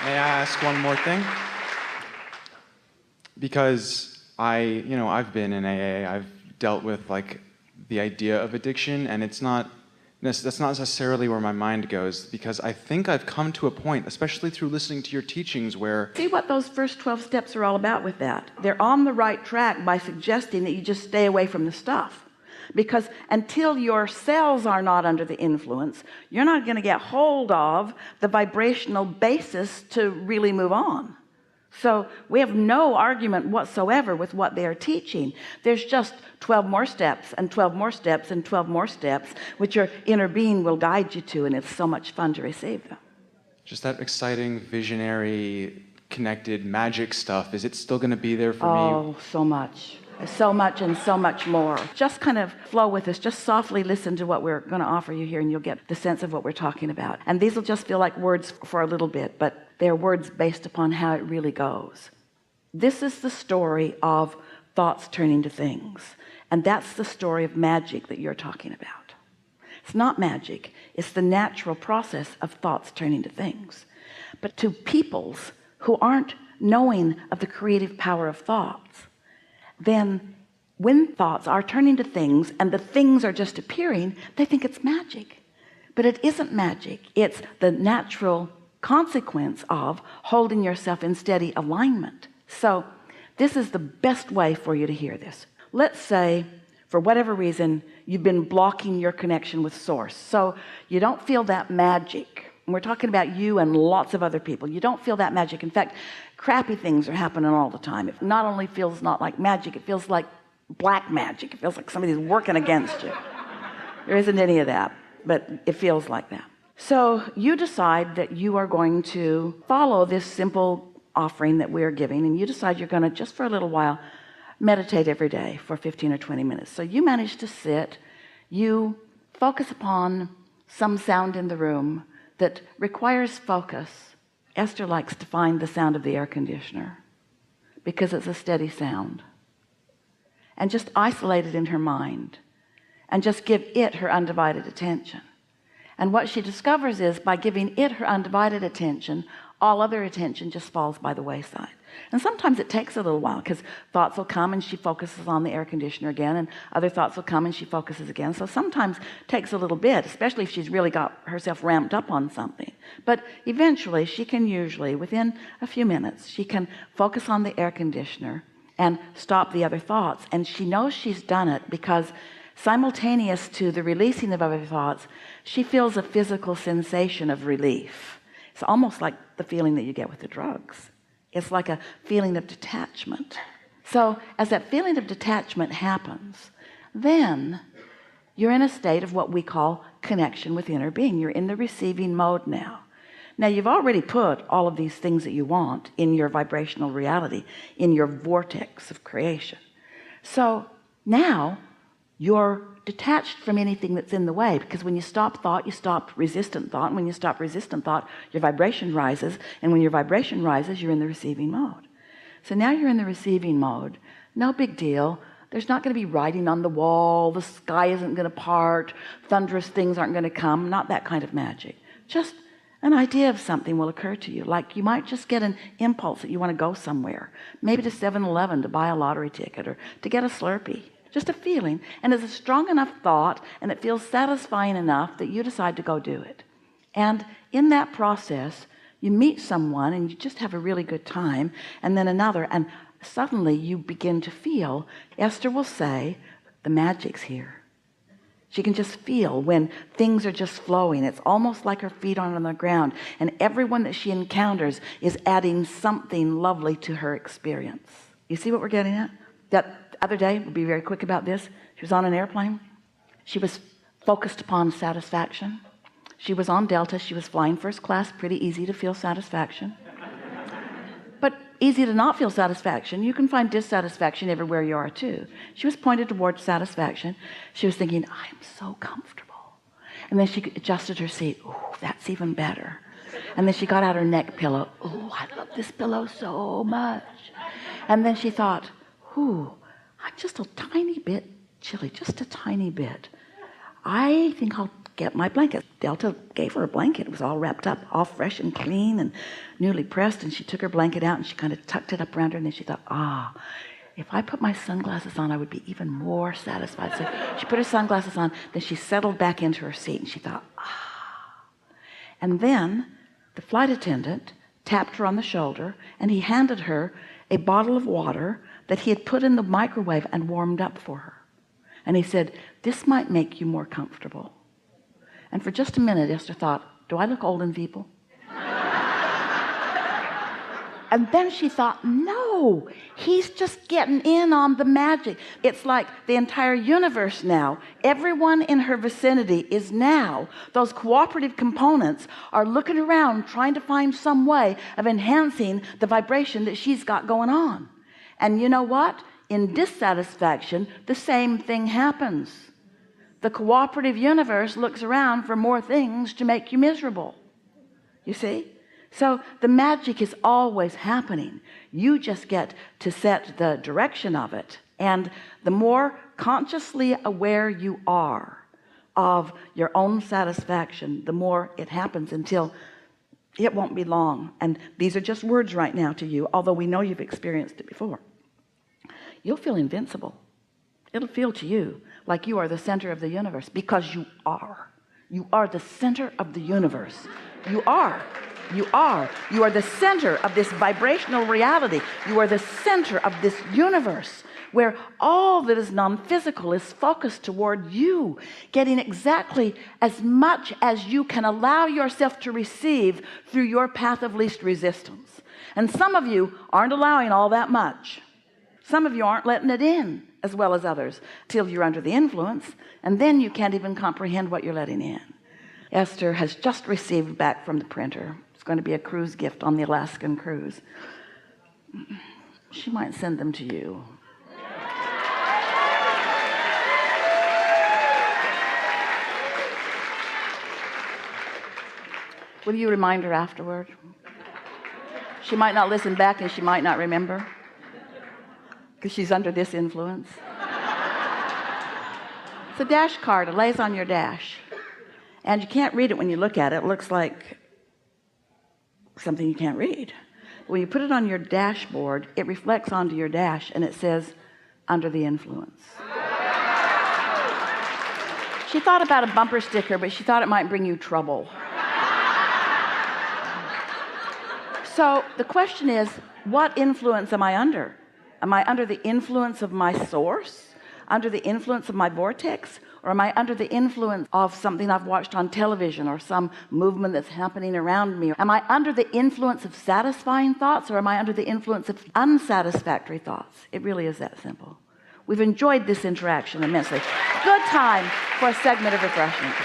May I ask one more thing? Because I've been in AA, I've dealt with like the idea of addiction, and that's not necessarily where my mind goes, because I think I've come to a point, especially through listening to your teachings, where see what those first 12 steps are all about with that. They're on the right track by suggesting that you just stay away from the stuff, because until your cells are not under the influence, you're not going to get hold of the vibrational basis to really move on. So we have no argument whatsoever with what they are teaching. There's just 12 more steps and 12 more steps and 12 more steps, which your inner being will guide you to, and it's so much fun to receive them. just that exciting, visionary, connected magic stuff, is it still going to be there for me? Oh, so much. So much and so much more. Just kind of flow with us. Just softly listen to what we're going to offer you here, and you'll get the sense of what we're talking about. And these will just feel like words for a little bit, but they're words based upon how it really goes. This is the story of thoughts turning to things, and that's the story of magic that you're talking about. It's not magic. It's the natural process of thoughts turning to things. But to peoples who aren't knowing of the creative power of thoughts, then when thoughts are turning to things and the things are just appearing, they think it's magic. But it isn't magic. It's the natural consequence of holding yourself in steady alignment. So this is the best way for you to hear this. Let's say for whatever reason you've been blocking your connection with source, so you don't feel that magic. And we're talking about you and lots of other people. You don't feel that magic. In fact, crappy things are happening all the time. It not only feels not like magic, it feels like black magic. It feels like somebody's working against you. There isn't any of that, but it feels like that. So you decide that you are going to follow this simple offering that we're giving, and you decide you're going to, just for a little while, meditate every day for 15 or 20 minutes. So you manage to sit, you focus upon some sound in the room that requires focus. Esther likes to find the sound of the air conditioner because it's a steady sound, and just isolate it in her mind and just give it her undivided attention. And what she discovers is, by giving it her undivided attention, all other attention just falls by the wayside. And sometimes it takes a little while, because thoughts will come and she focuses on the air conditioner again, and other thoughts will come and she focuses again. So sometimes it takes a little bit, especially if she's really got herself ramped up on something. But eventually she can, usually within a few minutes, she can focus on the air conditioner and stop the other thoughts. And she knows she's done it because simultaneous to the releasing of other thoughts, she feels a physical sensation of relief. It's almost like the feeling that you get with the drugs. It's like a feeling of detachment. So as that feeling of detachment happens, then you're in a state of what we call connection with inner being. You're in the receiving mode now. Now you've already put all of these things that you want in your vibrational reality, in your vortex of creation. So now you're detached from anything that's in the way, because when you stop thought, you stop resistant thought, and when you stop resistant thought, your vibration rises, and when your vibration rises, you're in the receiving mode. So now you're in the receiving mode. No big deal. There's not going to be writing on the wall, the sky isn't going to part, thunderous things aren't going to come, not that kind of magic. Just an idea of something will occur to you, like you might just get an impulse that you want to go somewhere, maybe to 7-Eleven to buy a lottery ticket, or to get a Slurpee. Just a feeling, and it's a strong enough thought, and it feels satisfying enough that you decide to go do it. And in that process, you meet someone and you just have a really good time, and then another, and suddenly you begin to feel, Esther will say, the magic's here. She can just feel when things are just flowing. It's almost like her feet aren't on the ground, and everyone that she encounters is adding something lovely to her experience. You see what we're getting at? That other day, we'll be very quick about this. She was on an airplane. She was focused upon satisfaction. She was on Delta. She was flying first class. Pretty easy to feel satisfaction, but easy to not feel satisfaction. You can find dissatisfaction everywhere you are too. She was pointed towards satisfaction. She was thinking, I'm so comfortable. And then she adjusted her seat. Oh, that's even better. And then she got out her neck pillow. Oh, I love this pillow so much. And then she thought, ooh, I'm just a tiny bit chilly, just a tiny bit. I think I'll get my blanket. Delta gave her a blanket. It was all wrapped up, all fresh and clean and newly pressed, and she took her blanket out and she kind of tucked it up around her, and then she thought, if I put my sunglasses on, I would be even more satisfied. So she put her sunglasses on, then she settled back into her seat and she thought, And then the flight attendant tapped her on the shoulder and he handed her a bottle of water that he had put in the microwave and warmed up for her. And he said, this might make you more comfortable. And for just a minute, Esther thought, do I look old and feeble? And then she thought, no, he's just getting in on the magic. It's like the entire universe now, everyone in her vicinity is now, those cooperative components are looking around trying to find some way of enhancing the vibration that she's got going on. And you know what? In dissatisfaction, the same thing happens. The cooperative universe looks around for more things to make you miserable. You see? So the magic is always happening. You just get to set the direction of it. And the more consciously aware you are of your own satisfaction, the more it happens, until it won't be long. And these are just words right now to you, although we know you've experienced it before. You'll feel invincible. It'll feel to you like you are the center of the universe, because you are. You are the center of the universe. You are. You are the center of this vibrational reality. You are the center of this universe where all that is non-physical is focused toward you, getting exactly as much as you can allow yourself to receive through your path of least resistance. And some of you aren't allowing all that much. Some of you aren't letting it in as well as others till you're under the influence, and then you can't even comprehend what you're letting in. Esther has just received back from the printer. It's going to be a cruise gift on the Alaskan cruise. She might send them to you. Will you remind her afterward? She might not listen back and she might not remember because she's under this influence. It's a dash card. It lays on your dash. And you can't read it when you look at it. It looks like something you can't read. When you put it on your dashboard, it reflects onto your dash and it says, under the influence. She thought about a bumper sticker, but she thought it might bring you trouble. So the question is, what influence am I under? Am I under the influence of my source? Under the influence of my vortex? Or am I under the influence of something I've watched on television or some movement that's happening around me? Am I under the influence of satisfying thoughts, or am I under the influence of unsatisfactory thoughts? It really is that simple. We've enjoyed this interaction immensely. Good time for a segment of refreshment.